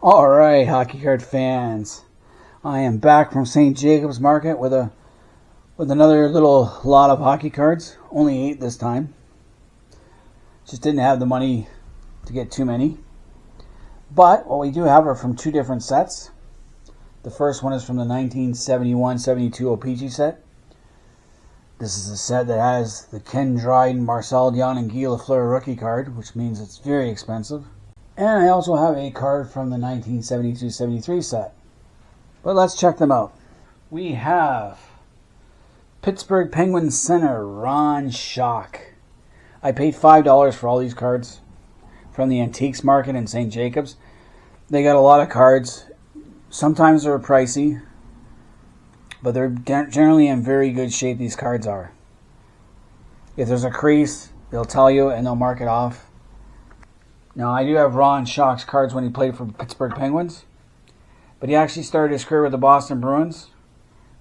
All right, hockey card fans. I am back from St.Jacobs Market with another little lot of hockey cards. Only 8 this time. Just didn't have the money to get too many. But what we do have are from 2 different sets. The first one is from the 1971-72 O-PEE-CHEE set. This is a set that has the Ken Dryden, Marcel Dion, and Guy Lafleur rookie card, which means it's very expensive. And I also have a card from the 1972-73 set. But let's check them out. We have Pittsburgh Penguins center Ron Schock. I paid $5 for all these cards from the Antiques Market in St. Jacobs. They got a lot of cards. Sometimes they're pricey, but they're generally in very good shape, these cards are. If there's a crease, they'll tell you and they'll mark it off. Now, I do have Ron Schock's cards when he played for Pittsburgh Penguins, but he actually started his career with the Boston Bruins,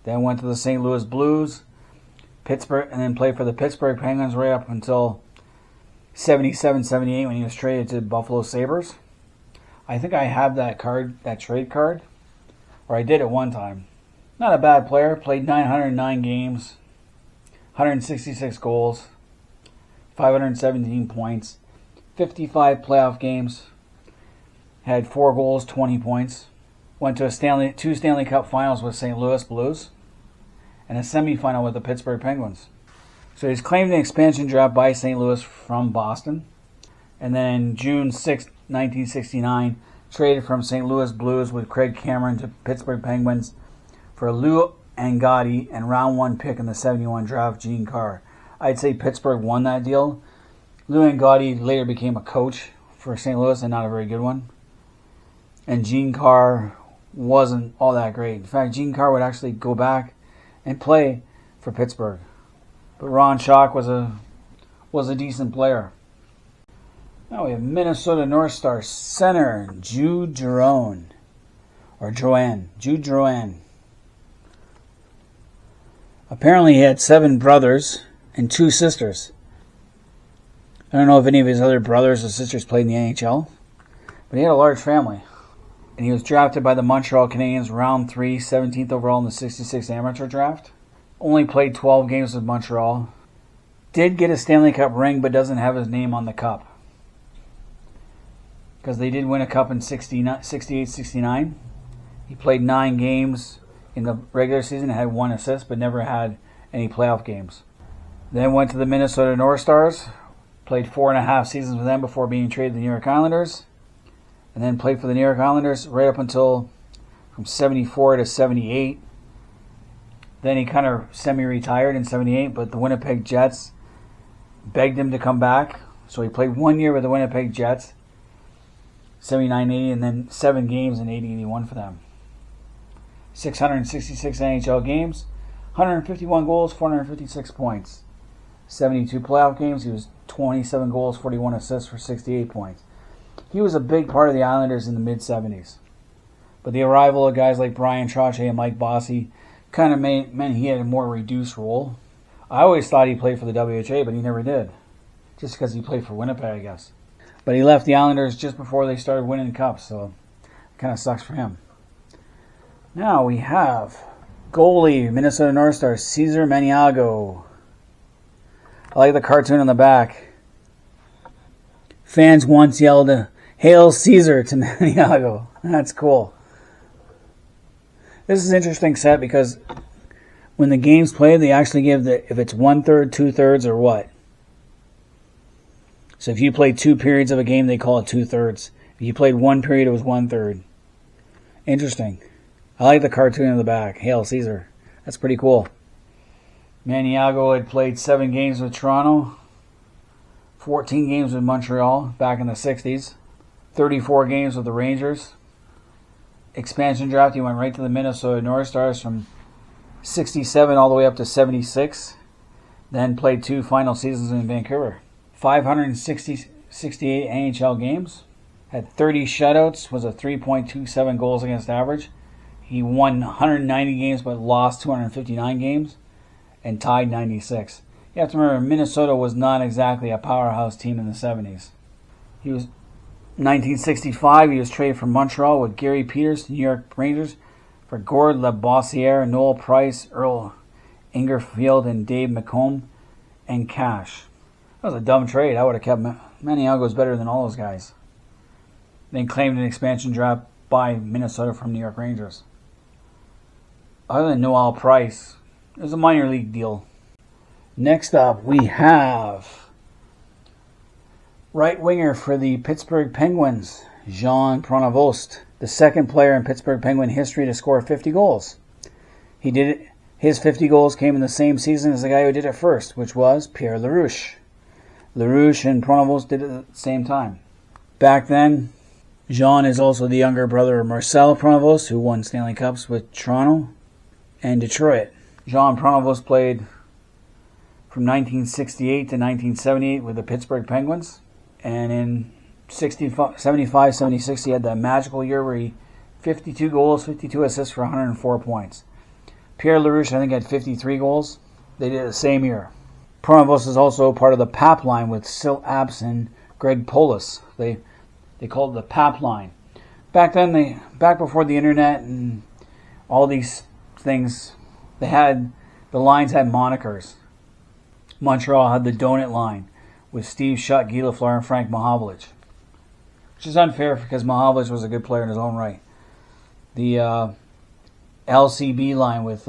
then went to the St. Louis Blues, Pittsburgh, and then played for the Pittsburgh Penguins right up until 77-78 when he was traded to Buffalo Sabres. I think I have that card, that trade card, or I did at one time. Not a bad player, played 909 games, 166 goals, 517 points. 55 playoff games, had 4 goals, 20 points. Went to two Stanley Cup finals with St. Louis Blues and a semifinal with the Pittsburgh Penguins. So he's claimed an expansion draft by St. Louis from Boston. And then June 6, 1969, traded from St. Louis Blues with Craig Cameron to Pittsburgh Penguins for Lou Angotti and round 1 pick in the 71 draft, Gene Carr. I'd say Pittsburgh won that deal. Lou Angotti later became a coach for St. Louis, and not a very good one. And Gene Carr wasn't all that great. In fact, Gene Carr would actually go back and play for Pittsburgh. But Ron Schock was a decent player. Now we have Minnesota North Star center Jude Drouin. Jude Drouin. Apparently he had 7 brothers and 2 sisters. I don't know if any of his other brothers or sisters played in the NHL, but he had a large family. And he was drafted by the Montreal Canadiens round 3, 17th overall in the 66 amateur draft. Only played 12 games with Montreal. Did get a Stanley Cup ring, but doesn't have his name on the cup. Because they did win a cup in 68-69. He played 9 games in the regular season, had 1 assist, but never had any playoff games. Then went to the Minnesota North Stars. Played 4.5 seasons with them before being traded to the New York Islanders. And then played for the New York Islanders right up until from 74 to 78. Then he kind of semi-retired in 78, but the Winnipeg Jets begged him to come back. So he played 1 year with the Winnipeg Jets, 79-80, and then 7 games in 80-81 for them. 666 NHL games, 151 goals, 456 points. 72 playoff games, he was 27 goals, 41 assists for 68 points. He was a big part of the Islanders in the mid-70s. But the arrival of guys like Brian Trottier and Mike Bossy kind of meant he had a more reduced role. I always thought he played for the WHA, but he never did. Just because he played for Winnipeg, I guess. But he left the Islanders just before they started winning cups, so it kind of sucks for him. Now we have goalie, Minnesota North Stars, Cesar Maniago. I like the cartoon on the back. Fans once yelled, "Hail Caesar" to Maniago. That's cool. This is an interesting set because when the game's played, they actually give if it's 1/3, 2/3, or what. So if you played 2 periods of a game, they call it 2/3. If you played 1 period, it was 1/3. Interesting. I like the cartoon on the back. Hail Caesar. That's pretty cool. Maniago had played 7 games with Toronto, 14 games with Montreal back in the 60s, 34 games with the Rangers. Expansion draft, he went right to the Minnesota North Stars from 67 all the way up to 76. Then played 2 final seasons in Vancouver. 568 NHL games, had 30 shutouts, was a 3.27 goals against average. He won 190 games but lost 259 games. And tied 96. You have to remember, Minnesota was not exactly a powerhouse team in the 70s. He was 1965, he was traded from Montreal with Gary Peters to New York Rangers for Gord Labossiere, Noel Price, Earl Ingerfield, and Dave McComb, and cash. That was a dumb trade. I would have kept Maniago's better than all those guys. Then claimed an expansion draft by Minnesota from New York Rangers. Other than Noel Price, it was a minor league deal. Next up, we have right winger for the Pittsburgh Penguins, Jean Pronovost, the second player in Pittsburgh Penguin history to score 50 goals. He did it. His 50 goals came in the same season as the guy who did it first, which was Pierre LaRouche. LaRouche and Pronovost did it at the same time. Back then, Jean is also the younger brother of Marcel Pronovost, who won Stanley Cups with Toronto and Detroit. Jean Pronovost played from 1968 to 1978 with the Pittsburgh Penguins. And in 75-76, he had that magical year where he 52 goals, 52 assists for 104 points. Pierre LaRouche, I think, had 53 goals. They did it the same year. Pronovost is also part of the PAP line with Sil Apps and Greg Polis. They called it the PAP line. Back then, back before the internet and all these things, the lines had monikers. Montreal had the Donut line with Steve Schutt, Guy Lafleur, and Frank Mahovlich, which is unfair because Mahovlich was a good player in his own right. The LCB line with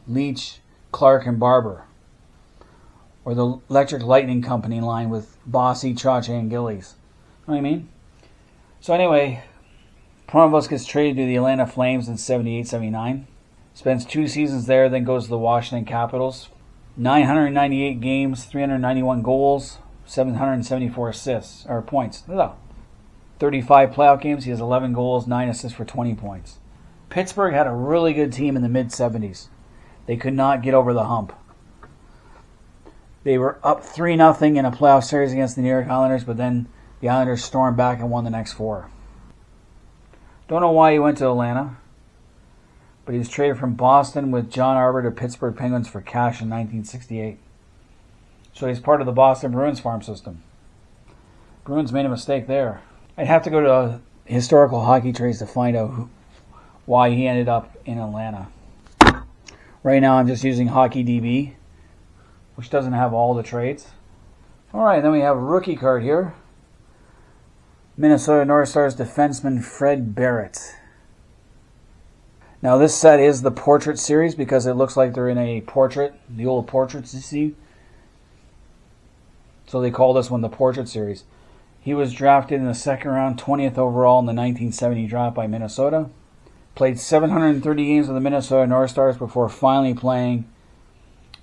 Leach, Clark, and Barber. Or the Electric Lightning Company line with Bossy, Chache, and Gillies. You know what I mean? So anyway, Pronovost gets traded to the Atlanta Flames in 78-79. Spends 2 seasons there, then goes to the Washington Capitals. 998 games, 391 goals, 774 assists, or points. 35 playoff games, he has 11 goals, 9 assists for 20 points. Pittsburgh had a really good team in the mid-70s. They could not get over the hump. They were up 3-0 in a playoff series against the New York Islanders, but then the Islanders stormed back and won the next 4. Don't know why he went to Atlanta, but he was traded from Boston with John Arbor to Pittsburgh Penguins for cash in 1968. So he's part of the Boston Bruins farm system. Bruins made a mistake there. I'd have to go to historical hockey trades to find out why he ended up in Atlanta. Right now I'm just using HockeyDB, which doesn't have all the trades. Alright, then we have a rookie card here. Minnesota North Stars defenseman Fred Barrett. Now this set is the portrait series because it looks like they're in a portrait, the old portraits you see. So they call this one the portrait series. He was drafted in the second round, 20th overall in the 1970 draft by Minnesota. Played 730 games with the Minnesota North Stars before finally playing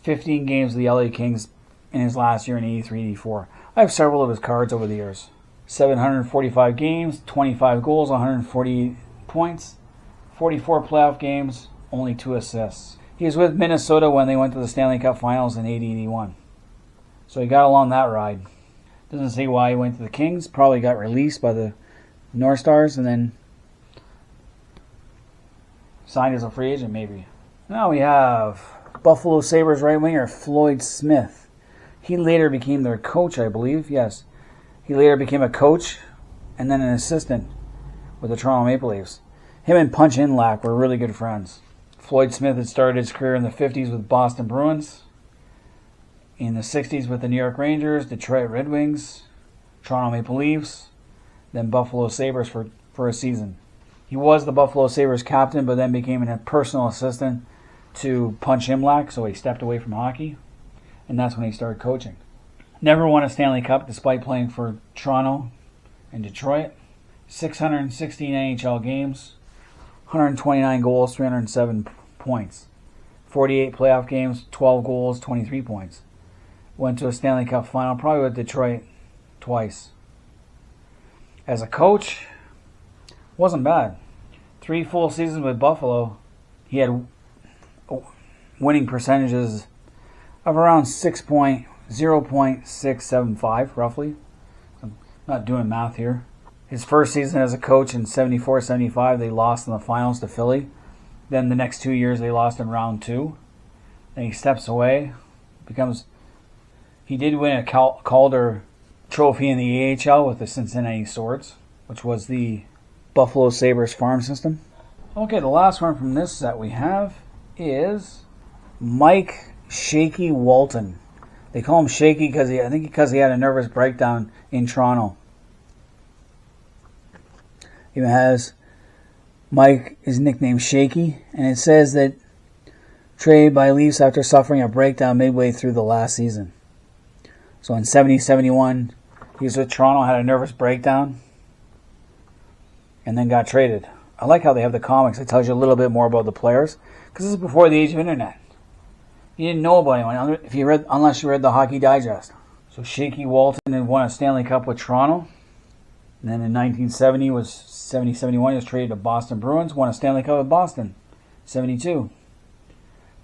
15 games with the LA Kings in his last year in 83-84. I have several of his cards over the years. 745 games, 25 goals, 148 points, 44 playoff games, only 2 assists. He was with Minnesota when they went to the Stanley Cup Finals in 80-81. So he got along that ride. Doesn't say why he went to the Kings. Probably got released by the North Stars and then signed as a free agent, maybe. Now we have Buffalo Sabres right winger Floyd Smith. He later became their coach, I believe. Yes. He later became a coach and then an assistant with the Toronto Maple Leafs. Him and Punch Inlack were really good friends. Floyd Smith had started his career in the 50s with Boston Bruins, in the 60s with the New York Rangers, Detroit Red Wings, Toronto Maple Leafs, then Buffalo Sabres for a season. He was the Buffalo Sabres captain, but then became a personal assistant to Punch Imlach, so he stepped away from hockey, and that's when he started coaching. Never won a Stanley Cup despite playing for Toronto and Detroit. 616 NHL games, 129 goals, 307 points. 48 playoff games, 12 goals, 23 points. Went to a Stanley Cup final, probably with Detroit twice. As a coach, wasn't bad. 3 full seasons with Buffalo, he had winning percentages of around 0.675, roughly. I'm not doing math here. His first season as a coach in 74-75, they lost in the finals to Philly. Then the next 2 years, they lost in round 2. Then he steps away. He did win a Calder Trophy in the AHL with the Cincinnati Swords, which was the Buffalo Sabres farm system. Okay, the last one from this set we have is Mike Shaky Walton. They call him Shaky because I think because he had a nervous breakdown in Toronto. He has Mike is nicknamed Shaky, and it says that traded by Leafs after suffering a breakdown midway through the last season. So in 70-71, he was with Toronto, had a nervous breakdown, and then got traded. I like how they have the comics. It tells you a little bit more about the players, because this is before the age of internet. You didn't know about anyone unless you read the Hockey Digest. So Shaky Walton had won a Stanley Cup with Toronto. And then in 1970 was 70-71, he was traded to Boston Bruins, won a Stanley Cup with Boston, 72.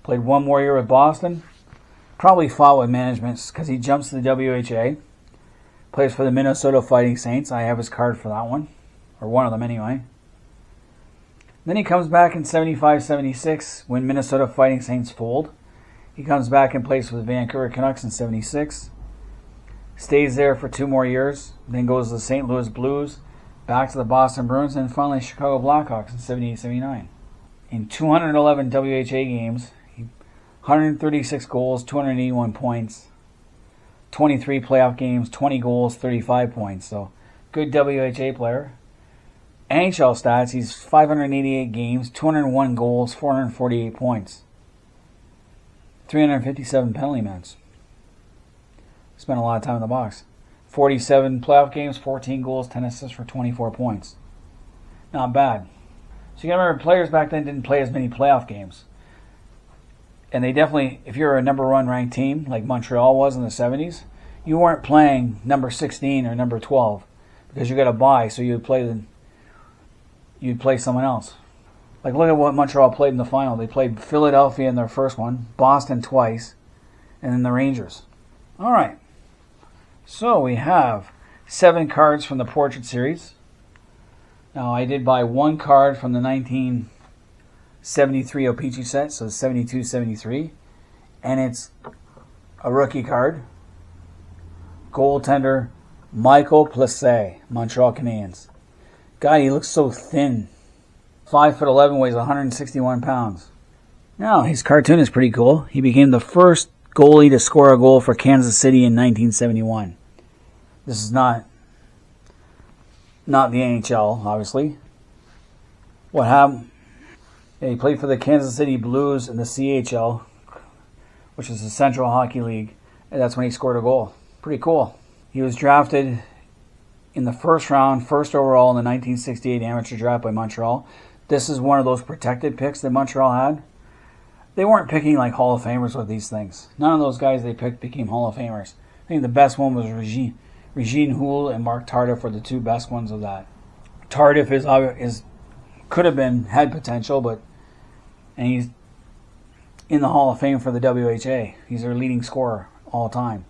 Played one more year with Boston. Probably fought with management because he jumps to the WHA. Plays for the Minnesota Fighting Saints. I have his card for that one, or one of them anyway. Then he comes back in 75-76 when Minnesota Fighting Saints fold. He comes back and plays for the Vancouver Canucks in 76. Stays there for 2 more years. Then goes to the St. Louis Blues, back to the Boston Bruins, and finally Chicago Blackhawks in 78-79. In 211 WHA games, 136 goals, 281 points, 23 playoff games, 20 goals, 35 points. So, good WHA player. NHL stats, he's 588 games, 201 goals, 448 points. 357 penalty minutes. Spent a lot of time in the box. 47 playoff games, 14 goals, 10 assists for 24 points. Not bad. So you gotta remember, players back then didn't play as many playoff games. And they definitely, if you're a number 1 ranked team, like Montreal was in the 70s, you weren't playing number 16 or number 12 because you got a bye, so you'd play someone else. Like, look at what Montreal played in the final. They played Philadelphia in their first one, Boston twice, and then the Rangers. All right. So we have 7 cards from the Portrait Series. Now, I did buy 1 card from the 1973 O-PEE-CHEE set, so 72-73. And it's a rookie card. Goaltender Michael O-PEE-CHEE, Montreal Canadiens. God, he looks so thin. 5'11", weighs 161 pounds. Now, his cartoon is pretty cool. He became the first goalie to score a goal for Kansas City in 1971. This is not the NHL, obviously. What happened? Yeah, he played for the Kansas City Blues in the CHL, which is the Central Hockey League, and that's when he scored a goal. Pretty cool. He was drafted in the first round, first overall in the 1968 amateur draft by Montreal. This is one of those protected picks that Montreal had. They weren't picking like Hall of Famers with these things. None of those guys they picked became Hall of Famers. I think the best one was Regine Houle and Mark Tardif were the 2 best ones of that. Tardif could have had potential, and he's in the Hall of Fame for the WHA. He's their leading scorer all time.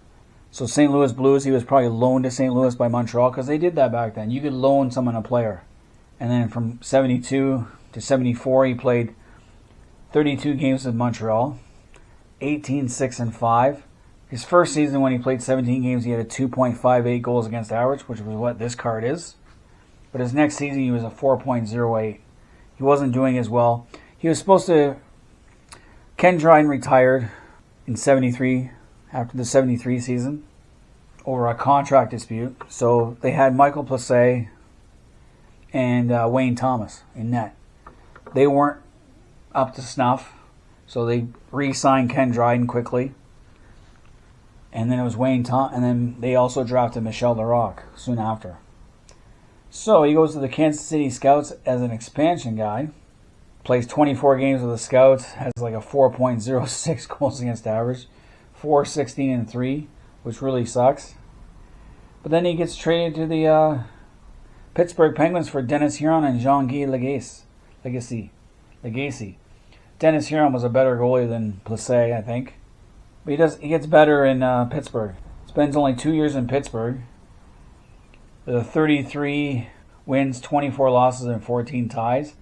So St. Louis Blues, he was probably loaned to St. Louis by Montreal because they did that back then. You could loan someone a player. And then from 72 to 74, he played 32 games with Montreal, 18-6-5. His first season when he played 17 games, he had a 2.58 goals against average, which was what this card is. But his next season, he was a 4.08. He wasn't doing as well. He was supposed to... Ken Dryden retired in 73, after the 73 season, over a contract dispute. So they had Michael O-PEE-CHEE and Wayne Thomas in net. They weren't up to snuff, so they re-signed Ken Dryden quickly. And then it was Wayne Thomas, and then they also drafted Michel Larocque soon after. So he goes to the Kansas City Scouts as an expansion guy. Plays 24 games with the Scouts, has like a 4.06 goals against average, 4-16-3, which really sucks. But then he gets traded to the Pittsburgh Penguins for Dennis Huron and Jean-Guy Lagacé. Dennis Huron was a better goalie than O-PEE-CHEE, I think. But he gets better in Pittsburgh. Spends only 2 years in Pittsburgh. The 33 wins, 24 losses, and 14 ties.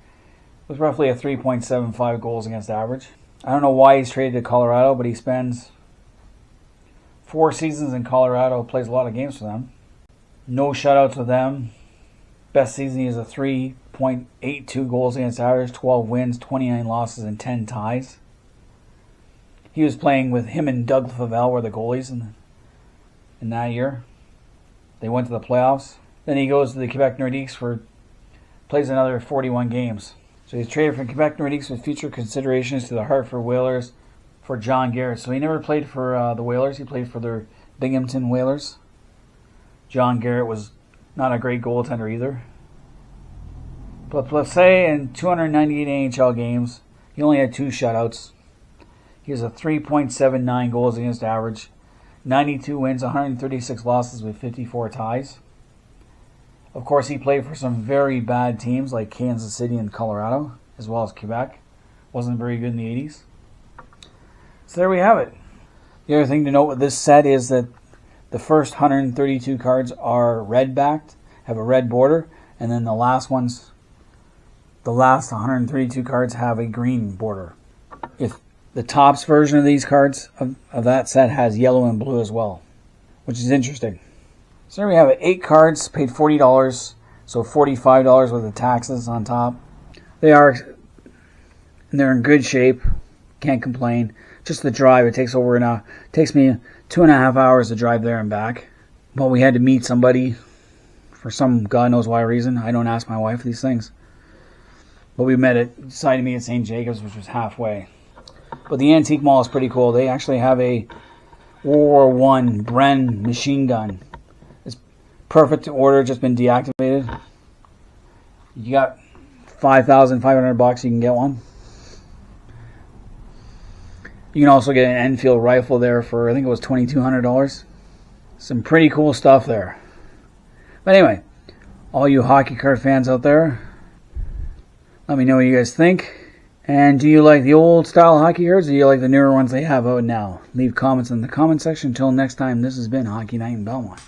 With roughly a 3.75 goals against average. I don't know why he's traded to Colorado, but he spends 4 seasons in Colorado, plays a lot of games for them. No shutouts with them. Best season, he has a 3.82 goals against average, 12 wins, 29 losses, and 10 ties. He was playing with him and Doug Favell were the goalies in that year. They went to the playoffs. Then he goes to the Quebec Nordiques plays another 41 games. So he's traded from Quebec Nordiques with future considerations to the Hartford Whalers for John Garrett. So he never played for the Whalers. He played for their Binghamton Whalers. John Garrett was not a great goaltender either. But let's say in 298 NHL games, he only had 2 shutouts. He has a 3.79 goals against average, 92 wins, 136 losses with 54 ties. Of course, he played for some very bad teams like Kansas City and Colorado, as well as Quebec. Wasn't very good in the 80s. So there we have it. The other thing to note with this set is that the first 132 cards are red backed, have a red border, and then the last 132 cards have a green border. If the Topps version of these cards of that set has yellow and blue as well, which is interesting. So there we have it. 8 cards, paid $40, so $45 with the taxes on top. They're in good shape. Can't complain. Just the drive, it takes me 2.5 hours to drive there and back. But we had to meet somebody for some God knows why reason. I don't ask my wife these things. But we decided to meet at St. Jacobs, which was halfway. But the antique mall is pretty cool. They actually have a World War I Bren machine gun. It's perfect to order, just been deactivated. You got $5,500, you can get one. You can also get an Enfield rifle there for, I think it was $2,200. Some pretty cool stuff there. But anyway, all you hockey card fans out there, let me know what you guys think. And do you like the old style hockey cards or do you like the newer ones they have out now? Leave comments in the comment section. Until next time, this has been Hockey Night in Belmont.